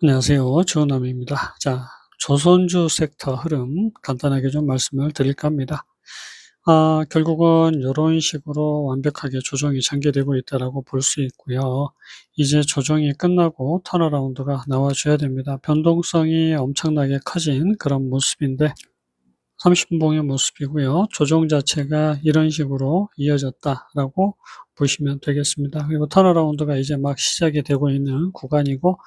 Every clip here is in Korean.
안녕하세요. 주원남입니다. 자, 조선주 섹터 흐름 간단하게 좀 말씀을 드릴까 합니다. 결국은 이런 식으로 완벽하게 조정이 전개되고 있다라고 볼 수 있고요. 이제 조정이 끝나고 턴어라운드가 나와줘야 됩니다. 변동성이 엄청나게 커진 그런 모습인데 30분봉의 모습이고요. 조정 자체가 이런 식으로 이어졌다라고 보시면 되겠습니다. 그리고 턴어라운드가 이제 막 시작이 되고 있는 구간이고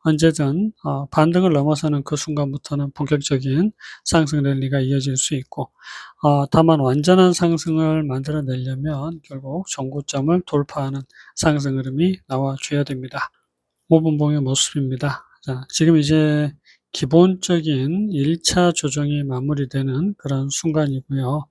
언제든 반등을 넘어서는 그 순간부터는 본격적인 상승 랠리가 이어질 수 있고 다만 완전한 상승을 만들어내려면 결국 정고점을 돌파하는 상승 흐름이 나와줘야 됩니다. 5분봉의 모습입니다. 자, 지금 이제 기본적인 1차 조정이 마무리되는 그런 순간이고요.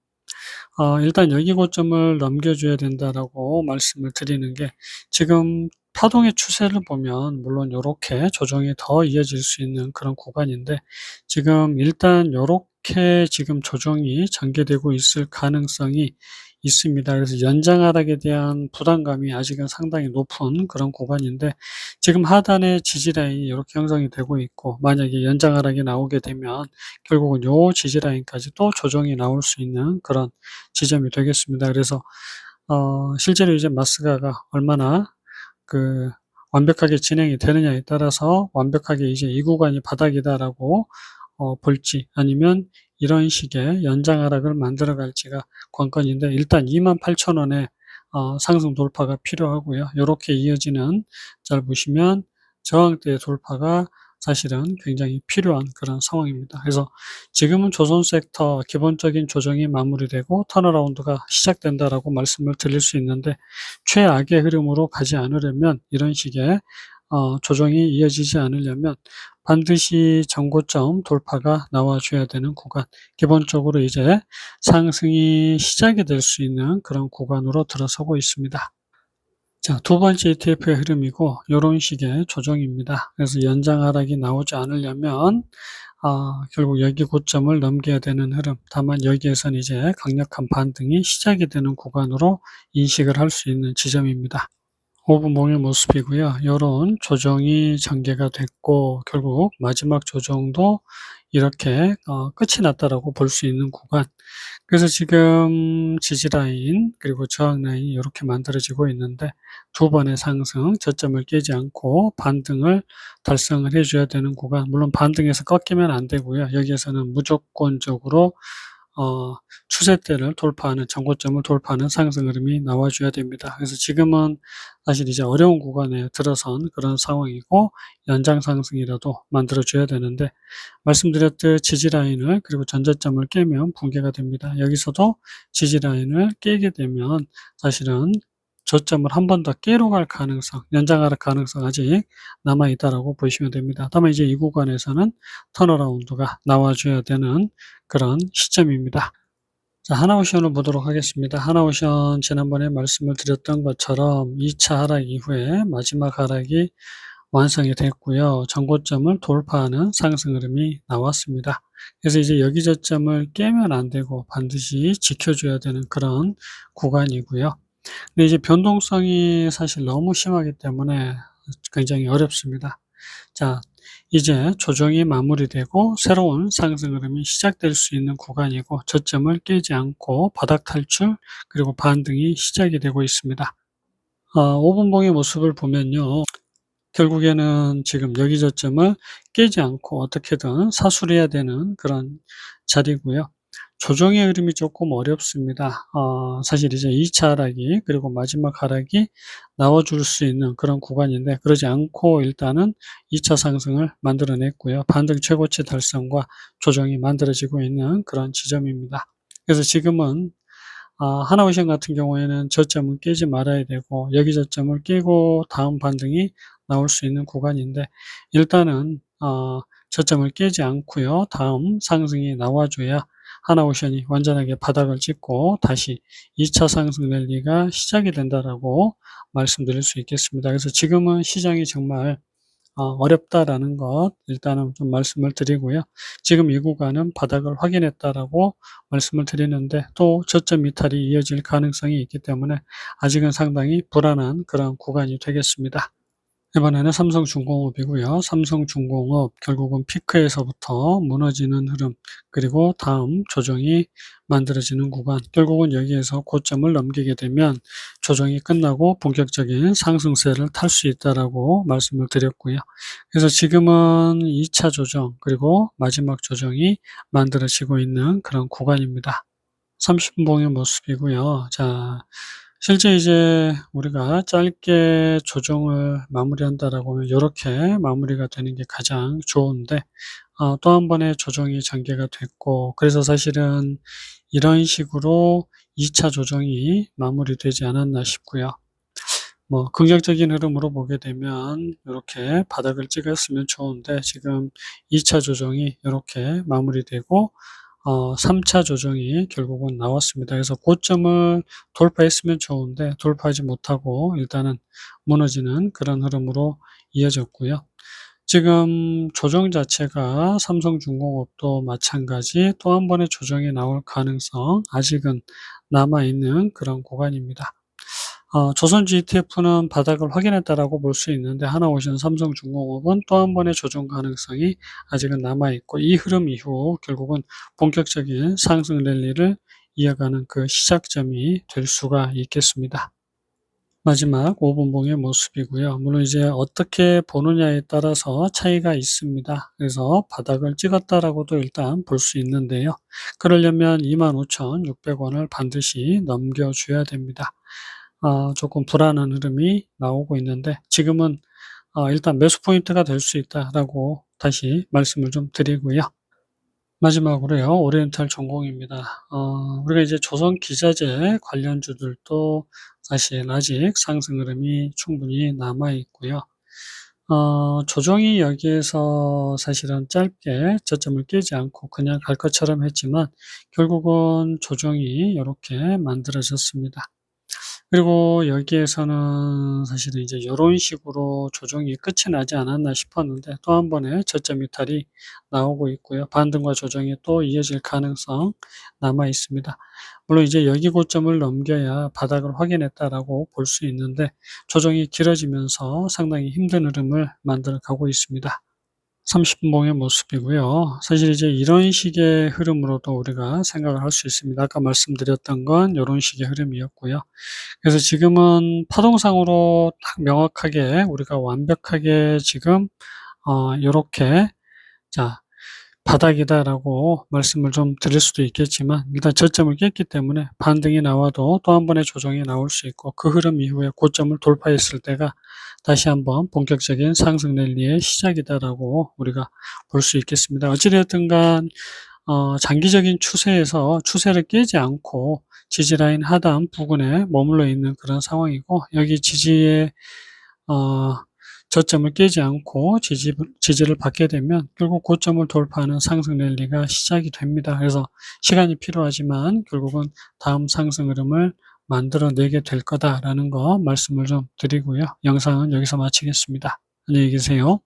일단 여기 고점을 넘겨줘야 된다라고 말씀을 드리는 게 지금 파동의 추세를 보면 물론 요렇게 조정이 더 이어질 수 있는 그런 구간인데 지금 일단 요렇게 지금 조정이 전개되고 있을 가능성이 있습니다. 그래서 연장 하락에 대한 부담감이 아직은 상당히 높은 그런 구간인데 지금 하단에 지지 라인이 이렇게 형성이 되고 있고 만약에 연장 하락이 나오게 되면 결국은 요 지지 라인까지 또 조정이 나올 수 있는 그런 지점이 되겠습니다. 그래서 실제로 이제 마스가가 얼마나 그 완벽하게 진행이 되느냐에 따라서 완벽하게 이제 이 구간이 바닥이다라고 볼지 아니면 이런 식의 연장 하락을 만들어 갈지가 관건인데 일단 28,000원에 상승 돌파가 필요하고요. 요렇게 이어지는 잘 보시면 저항대의 돌파가 사실은 굉장히 필요한 그런 상황입니다. 그래서 지금은 조선 섹터 기본적인 조정이 마무리되고 턴어라운드가 시작된다라고 말씀을 드릴 수 있는데 최악의 흐름으로 가지 않으려면 이런 식의 조정이 이어지지 않으려면 반드시 정고점 돌파가 나와줘야 되는 구간, 기본적으로 이제 상승이 시작이 될 수 있는 그런 구간으로 들어서고 있습니다. 자, 두 번째 ETF의 흐름이고 요런 식의 조정입니다. 그래서 연장 하락이 나오지 않으려면 결국 여기 고점을 넘겨야 되는 흐름, 다만 여기에선 이제 강력한 반등이 시작이 되는 구간으로 인식을 할 수 있는 지점입니다. 5분봉의 모습이고요. 요런 조정이 전개가 됐고 결국 마지막 조정도 이렇게 끝이 났다라고 볼 수 있는 구간. 그래서 지금 지지라인 그리고 저항라인이 이렇게 만들어지고 있는데 두 번의 상승, 저점을 깨지 않고 반등을 달성을 해줘야 되는 구간. 물론 반등에서 꺾이면 안 되고요. 여기에서는 무조건적으로 추세대를 돌파하는 정고점을 돌파하는 상승 흐름이 나와줘야 됩니다. 그래서 지금은 사실 이제 어려운 구간에 들어선 그런 상황이고 연장 상승이라도 만들어줘야 되는데 말씀드렸듯 지지라인을 그리고 전저점을 깨면 붕괴가 됩니다. 여기서도 지지라인을 깨게 되면 사실은 저점을 한 번 더 깨러 갈 가능성, 연장하락 가능성 아직 남아있다라고 보시면 됩니다. 다만 이제 이 구간에서는 턴어라운드가 나와줘야 되는 그런 시점입니다. 자, 하나오션을 보도록 하겠습니다. 하나오션 지난번에 말씀을 드렸던 것처럼 2차 하락 이후에 마지막 하락이 완성이 됐고요. 전고점을 돌파하는 상승 흐름이 나왔습니다. 그래서 이제 여기 저점을 깨면 안 되고 반드시 지켜줘야 되는 그런 구간이고요. 근데 이제 변동성이 사실 너무 심하기 때문에 굉장히 어렵습니다. 자, 이제 조정이 마무리되고 새로운 상승 흐름이 시작될 수 있는 구간이고 저점을 깨지 않고 바닥 탈출 그리고 반등이 시작이 되고 있습니다. 5분봉의 모습을 보면요. 결국에는 지금 여기 저점을 깨지 않고 어떻게든 사수해야 되는 그런 자리고요. 조정의 흐름이 조금 어렵습니다. 사실 이제 2차 하락이 그리고 마지막 하락이 나와줄 수 있는 그런 구간인데 그러지 않고 일단은 2차 상승을 만들어냈고요. 반등 최고치 달성과 조정이 만들어지고 있는 그런 지점입니다. 그래서 지금은 하나오션 같은 경우에는 저점은 깨지 말아야 되고 여기 저점을 깨고 다음 반등이 나올 수 있는 구간인데 일단은 저점을 깨지 않고요. 다음 상승이 나와줘야 하나오션이 완전하게 바닥을 찍고 다시 2차 상승 랠리가 시작이 된다라고 말씀드릴 수 있겠습니다. 그래서 지금은 시장이 정말 어렵다라는 것 일단은 좀 말씀을 드리고요. 지금 이 구간은 바닥을 확인했다라고 말씀을 드리는데 또 저점 이탈이 이어질 가능성이 있기 때문에 아직은 상당히 불안한 그런 구간이 되겠습니다. 이번에는 삼성중공업이고요. 삼성중공업 결국은 피크에서부터 무너지는 흐름, 그리고 다음 조정이 만들어지는 구간, 결국은 여기에서 고점을 넘기게 되면 조정이 끝나고 본격적인 상승세를 탈 수 있다라고 말씀을 드렸고요. 그래서 지금은 2차 조정, 그리고 마지막 조정이 만들어지고 있는 그런 구간입니다. 30분 봉의 모습이고요. 자, 실제 이제 우리가 짧게 조정을 마무리한다라고 하면 요렇게 마무리가 되는 게 가장 좋은데, 또 한 번의 조정이 전개가 됐고, 그래서 사실은 이런 식으로 2차 조정이 마무리되지 않았나 싶고요. 뭐 긍정적인 흐름으로 보게 되면 요렇게 바닥을 찍었으면 좋은데, 지금 2차 조정이 요렇게 마무리되고 3차 조정이 결국은 나왔습니다. 그래서 고점을 돌파했으면 좋은데 돌파하지 못하고 일단은 무너지는 그런 흐름으로 이어졌고요. 지금 조정 자체가 삼성중공업도 마찬가지 또 한 번의 조정이 나올 가능성 아직은 남아있는 그런 구간입니다. 조선주 ETF는 바닥을 확인했다라고 볼 수 있는데, 하나오션 삼성중공업은 또 한 번의 조정 가능성이 아직은 남아있고, 이 흐름 이후 결국은 본격적인 상승 랠리를 이어가는 그 시작점이 될 수가 있겠습니다. 마지막 5분 봉의 모습이고요. 물론 이제 어떻게 보느냐에 따라서 차이가 있습니다. 그래서 바닥을 찍었다라고도 일단 볼 수 있는데요. 그러려면 25,600원을 반드시 넘겨줘야 됩니다. 조금 불안한 흐름이 나오고 있는데, 지금은 일단 매수 포인트가 될 수 있다라고 다시 말씀을 좀 드리고요. 마지막으로요, 오리엔탈 전공입니다. 우리가 이제 조선 기자재 관련주들도 사실 아직 상승 흐름이 충분히 남아 있고요. 조정이 여기에서 사실은 짧게 저점을 깨지 않고 그냥 갈 것처럼 했지만 결국은 조정이 이렇게 만들어졌습니다. 그리고 여기에서는 사실은 이제 요런 식으로 조정이 끝이 나지 않았나 싶었는데 또 한 번의 저점 이탈이 나오고 있고요. 반등과 조정이 또 이어질 가능성 남아 있습니다. 물론 이제 여기 고점을 넘겨야 바닥을 확인했다라고 볼 수 있는데, 조정이 길어지면서 상당히 힘든 흐름을 만들어 가고 있습니다. 30분 봉의 모습이고요. 사실 이제 이런 식의 흐름으로도 우리가 생각을 할 수 있습니다. 아까 말씀드렸던 건 요런 식의 흐름이었고요. 그래서 지금은 파동상으로 딱 명확하게 우리가 완벽하게 지금 요렇게 자 바닥이다라고 말씀을 좀 드릴 수도 있겠지만, 일단 저점을 깼기 때문에 반등이 나와도 또 한 번의 조정이 나올 수 있고, 그 흐름 이후에 고점을 돌파했을 때가 다시 한번 본격적인 상승 랠리의 시작이다라고 우리가 볼 수 있겠습니다. 어찌 되었든 간 장기적인 추세에서 추세를 깨지 않고 지지라인 하단 부근에 머물러 있는 그런 상황이고, 여기 지지의 저점을 깨지 않고 지지를 받게 되면 결국 고점을 돌파하는 상승 랠리가 시작이 됩니다. 그래서 시간이 필요하지만 결국은 다음 상승 흐름을 만들어내게 될 거다라는 거 말씀을 좀 드리고요. 영상은 여기서 마치겠습니다. 안녕히 계세요.